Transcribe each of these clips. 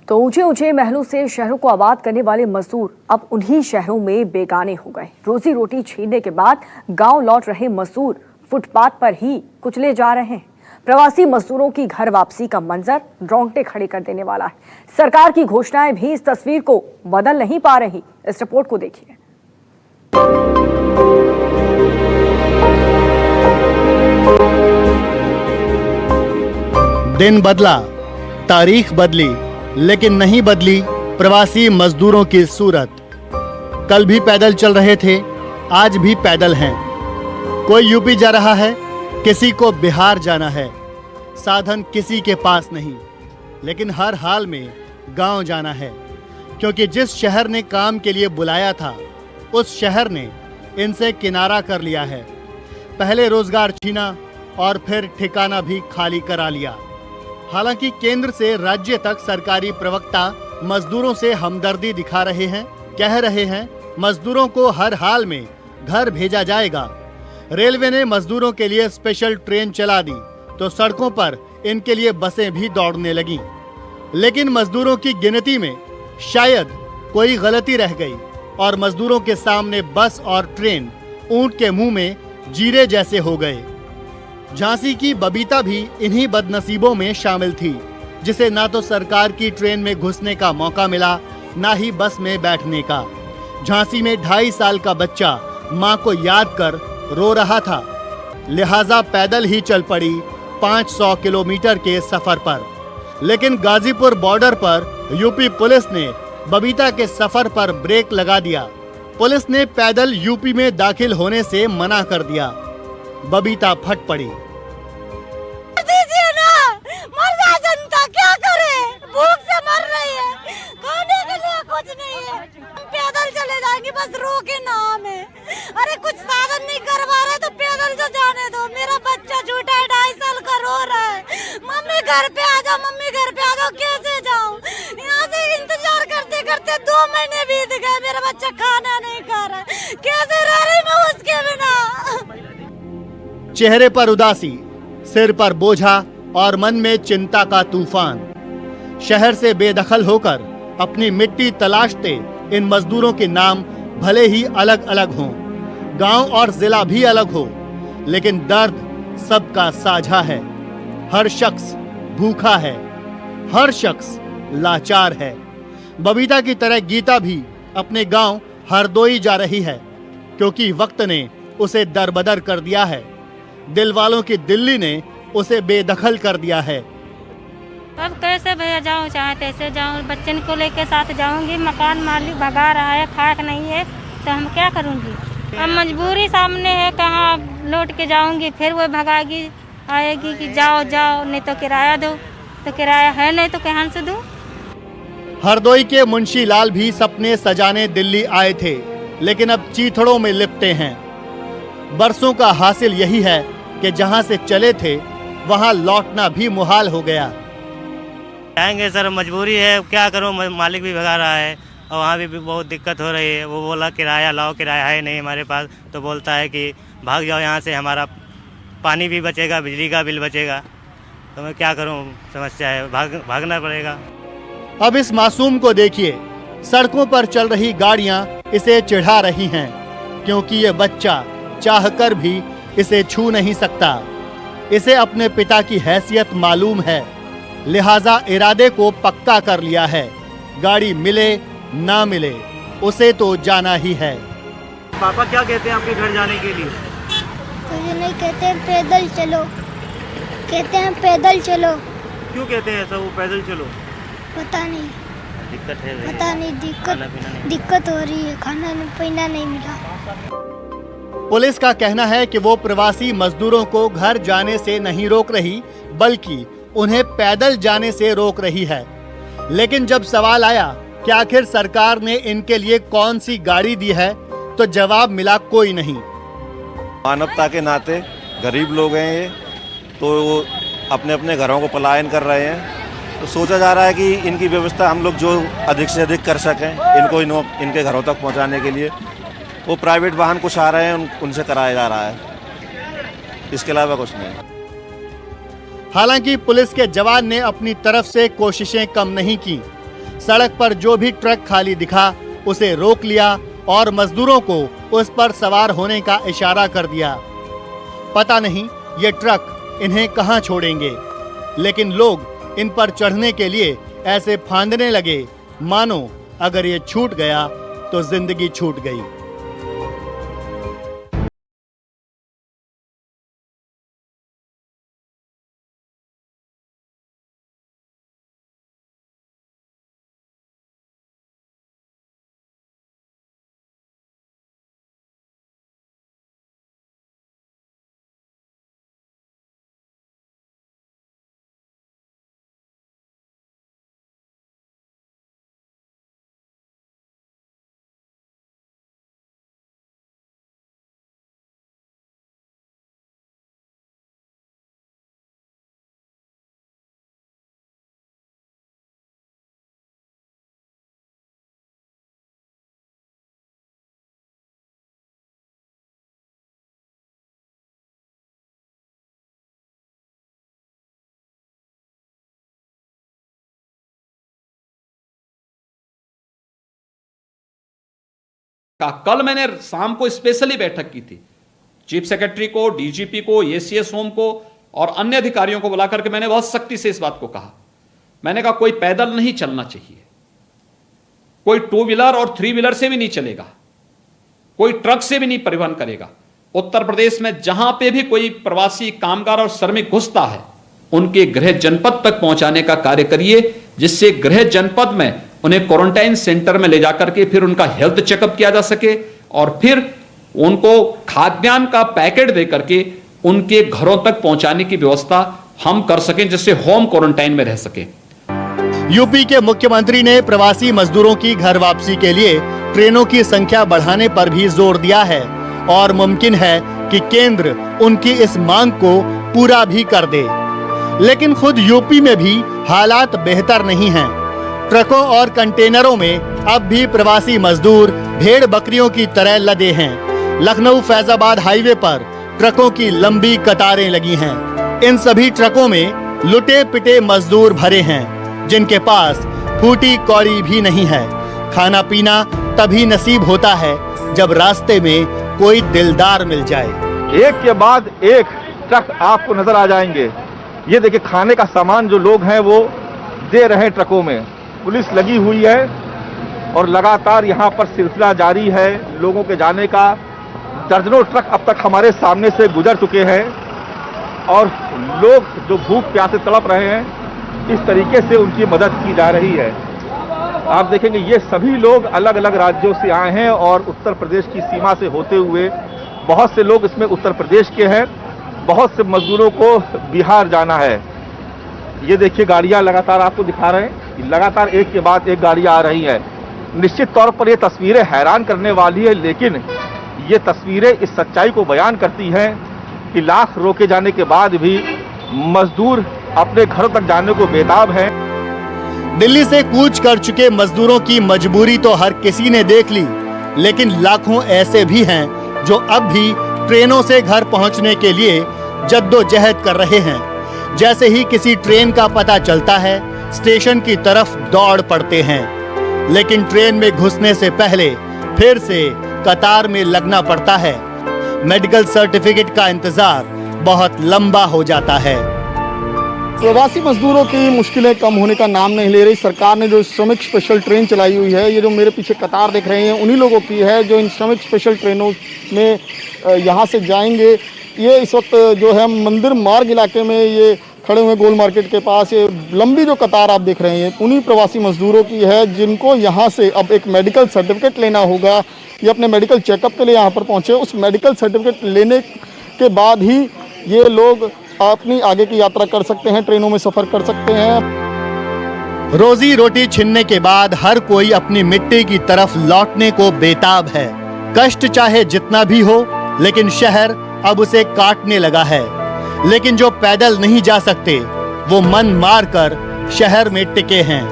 तो ऊंचे ऊंचे महलों से शहरों को आबाद करने वाले मजदूर अब उन्हीं शहरों में बेगाने हो गए। रोजी रोटी छीनने के बाद गांव लौट रहे मजदूर फुटपाथ पर ही कुचले जा रहे हैं। प्रवासी मजदूरों की घर वापसी का मंजर रोंगटे खड़े कर देने वाला है। सरकार की घोषणाएं भी इस तस्वीर को बदल नहीं पा रही। इस रिपोर्ट को देखिए। दिन बदला, तारीख बदली, लेकिन नहीं बदली प्रवासी मजदूरों की सूरत। कल भी पैदल चल रहे थे, आज भी पैदल हैं। कोई यूपी जा रहा है, किसी को बिहार जाना है। साधन किसी के पास नहीं, लेकिन हर हाल में गांव जाना है, क्योंकि जिस शहर ने काम के लिए बुलाया था उस शहर ने इनसे किनारा कर लिया है। पहले रोजगार छीना और फिर ठिकाना भी खाली करा लिया। हालांकि केंद्र से राज्य तक सरकारी प्रवक्ता मजदूरों से हमदर्दी दिखा रहे हैं, कह रहे हैं मजदूरों को हर हाल में घर भेजा जाएगा। रेलवे ने मजदूरों के लिए स्पेशल ट्रेन चला दी तो सड़कों पर इनके लिए बसें भी दौड़ने लगीं। लेकिन मजदूरों की गिनती में शायद कोई गलती रह गई और मजदूरों के सामने बस और ट्रेन ऊंट के मुंह में जीरे जैसे हो गए। झांसी की बबीता भी इन्हीं बदनसीबों में शामिल थी, जिसे ना तो सरकार की ट्रेन में घुसने का मौका मिला, ना ही बस में बैठने का। झांसी में 2.5 साल का बच्चा मां को याद कर रो रहा था, लिहाजा पैदल ही चल पड़ी 500 किलोमीटर के सफर पर। लेकिन गाजीपुर बॉर्डर पर यूपी पुलिस ने बबीता के सफर पर ब्रेक लगा दिया। पुलिस ने पैदल यूपी में दाखिल होने से मना कर दिया। बबीता फट पड़ी। दीजिए ना, मर जाए जनता, क्या करे? भूख से मर रही है, खाने के लिए कुछ नहीं है। हम पैदल चले जाएंगे, बस रोके ना हमें। अरे कुछ साधन नहीं करवा रहे तो पैदल तो जाने दो। मेरा बच्चा झूठा है, 2.5 साल का रो रहा है। मम्मी घर पे आ जाओ, मम्मी घर पे आ जाओ। कैसे जाऊं? यहाँ से इंतजार करते करते 2 महीने बीत गए, मेरा बच्चा खाना नहीं खा रहा। कैसे रह रही मैं उसके बिना? चेहरे पर उदासी, सिर पर बोझा और मन में चिंता का तूफान। शहर से बेदखल होकर अपनी मिट्टी तलाशते इन मजदूरों के नाम भले ही अलग अलग हों, गांव और जिला भी अलग हो, लेकिन दर्द सबका साझा है। हर शख्स भूखा है, हर शख्स लाचार है। बबीता की तरह गीता भी अपने गांव हरदोई जा रही है, क्योंकि वक्त ने उसे दरबदर कर दिया है। दिल वालों की दिल्ली ने उसे बेदखल कर दिया है। अब कैसे भैया जाऊँ, चाहे तैसे जाऊँ। बच्चन को लेके साथ जाऊंगी, मकान मालिक भगा रहा है, खाक नहीं है तो हम क्या करूँगी? अब मजबूरी सामने है, कहाँ लौट के जाऊंगी? फिर वो भगागी, आएगी कि जाओ जाओ, नहीं तो किराया दो। तो किराया है नहीं तो कहाँ से दूँ? हरदोई के मुंशी लाल भी सपने सजाने दिल्ली आए थे, लेकिन अब चीथड़ों में लिपटे हैं। बरसों का हासिल यही है कि जहां से चले थे वहां लौटना भी मुहाल हो गया। आएंगे सर, मजबूरी है, क्या करूं? मालिक भी भगा रहा है और वहाँ भी बहुत दिक्कत हो रही है। वो बोला किराया लाओ, किराया है नहीं हमारे पास, तो बोलता है कि भाग जाओ यहाँ से, हमारा पानी भी बचेगा, बिजली का बिल बचेगा। तो मैं क्या करूं? समस्या है, भागना पड़ेगा। अब इस मासूम को देखिए, सड़कों पर चल रही गाड़ियां इसे चिढ़ा रही हैं, क्योंकि ये बच्चा चाहकर भी इसे छू नहीं सकता। इसे अपने पिता की हैसियत मालूम है, लिहाजा इरादे को पक्का कर लिया है। गाड़ी मिले ना मिले उसे तो जाना ही है। पापा क्या कहते हैं आपके घर जाने के लिए? कुछ नहीं कहते हैं, पैदल चलो। कहते हैं पैदल चलो। क्यों कहते हैं ऐसा? वो पैदल चलो, पता नहीं, दिक्कत है, पता नहीं, दिक्कत हो रही है, खाना पीना नहीं मिला। पुलिस का कहना है कि वो प्रवासी मजदूरों को घर जाने से नहीं रोक रही, बल्कि उन्हें पैदल जाने से रोक रही है। लेकिन जब सवाल आया कि आखिर सरकार ने इनके लिए कौन सी गाड़ी दी है, तो जवाब मिला कोई नहीं। मानवता के नाते गरीब लोग हैं ये, तो वो अपने अपने घरों को पलायन कर रहे हैं। तो सोचा जा रहा है कि इनकी व्यवस्था हम लोग जो अधिक से अधिक कर सकें, इनको इनके घरों तक पहुंचाने के लिए वो प्राइवेट वाहन कुछ आ रहे हैं, उनसे कराया जा रहा है। इसके अलावा कुछ नहीं। हालांकि पुलिस के जवान ने अपनी तरफ से कोशिशें कम नहीं की। सड़क पर जो भी ट्रक खाली दिखा उसे रोक लिया और मजदूरों को उस पर सवार होने का इशारा कर दिया। पता नहीं ये ट्रक इन्हें कहां छोड़ेंगे, लेकिन लोग इन पर चढ़ने के लिए ऐसे फांदने लगे मानो अगर ये छूट गया तो जिंदगी छूट गई। कल मैंने शाम को स्पेशली बैठक की थी, चीफ सेक्रेटरी को, डीजीपी को, एसीएस होम को और अन्य अधिकारियों को बुलाकर के मैंने बहुत सख्ती से इस बात को कहा। मैंने कहा कोई पैदल नहीं चलना चाहिए, कोई 2 व्हीलर और 3 व्हीलर से भी नहीं चलेगा, कोई ट्रक से भी नहीं परिवहन करेगा। उत्तर प्रदेश में जहां पे भी कोई प्रवासी कामगार और श्रमिक घुसता है उनके गृह जनपद तक पहुंचाने का कार्य करिए, जिससे गृह जनपद में उन्हें क्वारंटाइन सेंटर में ले जाकर के फिर उनका हेल्थ चेकअप किया जा सके और फिर उनको खाद्यान्न का पैकेट दे करके उनके घरों तक पहुंचाने की व्यवस्था हम कर सकें, जिससे होम क्वारंटाइन में रह सके। यूपी के मुख्यमंत्री ने प्रवासी मजदूरों की घर वापसी के लिए ट्रेनों की संख्या बढ़ाने पर भी जोर दिया है और मुमकिन है कि केंद्र उनकी इस मांग को पूरा भी कर दे। लेकिन खुद यूपी में भी हालात बेहतर नहीं हैं। ट्रकों और कंटेनरों में अब भी प्रवासी मजदूर भेड़ बकरियों की तरह लदे हैं। लखनऊ फैजाबाद हाईवे पर ट्रकों की लंबी कतारें लगी हैं। इन सभी ट्रकों में लुटे पिटे मजदूर भरे हैं, जिनके पास फूटी कौड़ी भी नहीं है। खाना पीना तभी नसीब होता है जब रास्ते में कोई दिलदार मिल जाए। एक के बाद एक ट्रक आपको नजर आ जाएंगे। ये देखिए खाने का सामान जो लोग हैं वो दे रहे हैं ट्रकों में। पुलिस लगी हुई है और लगातार यहाँ पर सिलसिला जारी है लोगों के जाने का। दर्जनों ट्रक अब तक हमारे सामने से गुजर चुके हैं और लोग जो भूख प्यासे तड़प रहे हैं इस तरीके से उनकी मदद की जा रही है। आप देखेंगे ये सभी लोग अलग अलग राज्यों से आए हैं और उत्तर प्रदेश की सीमा से होते हुए बहुत से लोग इसमें उत्तर प्रदेश के हैं, बहुत से मजदूरों को बिहार जाना है। ये देखिए गाड़ियां लगातार आपको दिखा रहे हैं, लगातार एक के बाद एक गाड़ियां आ रही हैं। निश्चित तौर पर ये तस्वीरें हैरान करने वाली है, लेकिन ये तस्वीरें इस सच्चाई को बयान करती हैं कि लाख रोके जाने के बाद भी मजदूर अपने घरों तक जाने को बेताब हैं। दिल्ली से कूच कर चुके मजदूरों की मजबूरी तो हर किसी ने देख ली, लेकिन लाखों ऐसे भी हैं जो अब भी ट्रेनों से घर पहुंचने के लिए जद्दोजहद कर रहे हैं। जैसे ही किसी ट्रेन का पता चलता है स्टेशन की तरफ दौड़ पड़ते हैं, लेकिन ट्रेन में घुसने से पहले फिर से कतार में लगना पड़ता है। मेडिकल सर्टिफिकेट का इंतजार बहुत लंबा हो जाता है। प्रवासी मजदूरों की मुश्किलें कम होने का नाम नहीं ले रही। सरकार ने जो श्रमिक स्पेशल ट्रेन चलाई हुई है, ये जो मेरे पीछे कतार देख रहे हैं उन्हीं लोगों की है जो इन श्रमिक स्पेशल ट्रेनों में यहाँ से जाएंगे। ये इस वक्त जो है मंदिर मार्ग इलाके में ये खड़े हुए गोल मार्केट के पास ये लंबी जो कतार आप देख रहे हैं उन्हीं प्रवासी मजदूरों की है, जिनको यहाँ से अब एक मेडिकल सर्टिफिकेट लेना होगा। ये अपने मेडिकल चेकअप के लिए यहाँ पर पहुँचे। उस मेडिकल सर्टिफिकेट लेने के बाद ही ये लोग अपनी आगे की यात्रा कर सकते हैं, ट्रेनों में सफ़र कर सकते हैं। रोजी रोटी छिनने के बाद हर कोई अपनी मिट्टी की तरफ लौटने को बेताब है। कष्ट चाहे जितना भी हो, लेकिन शहर अब उसे काटने लगा है। लेकिन जो पैदल नहीं जा सकते वो मन मार कर शहर में टिके हैं,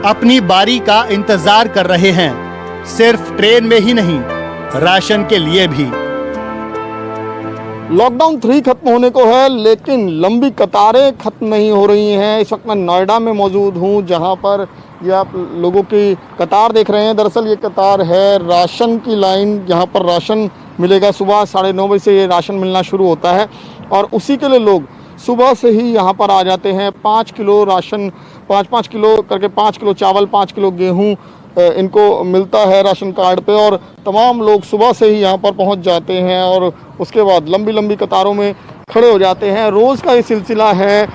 अपनी बारी का इंतजार कर रहे हैं। सिर्फ ट्रेन में ही नहीं, राशन के लिए भी। लॉकडाउन 3 खत्म होने को है, लेकिन लंबी कतारें खत्म नहीं हो रही हैं। इस वक्त मैं नोएडा में मौजूद हूं, जहां पर ये आप लोगों की कतार देख रहे हैं। दरअसल ये कतार है राशन की लाइन, यहाँ पर राशन मिलेगा। सुबह 9:30 बजे से ये राशन मिलना शुरू होता है और उसी के लिए लोग सुबह से ही यहाँ पर आ जाते हैं। 5 किलो राशन, 5-5 किलो करके 5 किलो चावल, 5 किलो गेहूँ इनको मिलता है राशन कार्ड पे और तमाम लोग सुबह से ही यहाँ पर पहुँच जाते हैं और उसके बाद लंबी लंबी कतारों में खड़े हो जाते हैं। रोज़ का ये सिलसिला है।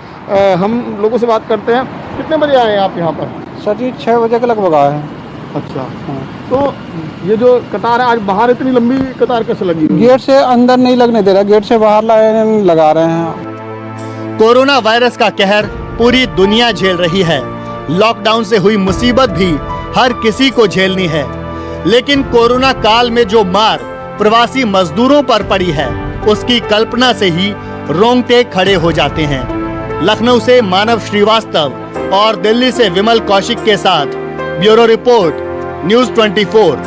हम लोगों से बात करते हैं। कितने बजे आए हैं आप यहाँ पर? सर जी 6 बजे के लगभग आए हैं। अच्छा, तो ये जो कतार है आज बाहर इतनी लंबी कतार कैसे लगी? गेट से अंदर नहीं लगने दे रहा, गेट से बाहर लगा रहे हैं। कोरोना वायरस का कहर पूरी दुनिया झेल रही है। लॉकडाउन से हुई मुसीबत भी हर किसी को झेलनी है, लेकिन कोरोना काल में जो मार प्रवासी मजदूरों पर पड़ी है उसकी कल्पना से ही रोंगटे खड़े हो जाते हैं। लखनऊ से मानव श्रीवास्तव और दिल्ली से विमल कौशिक के साथ ब्यूरो रिपोर्ट, न्यूज़ 24।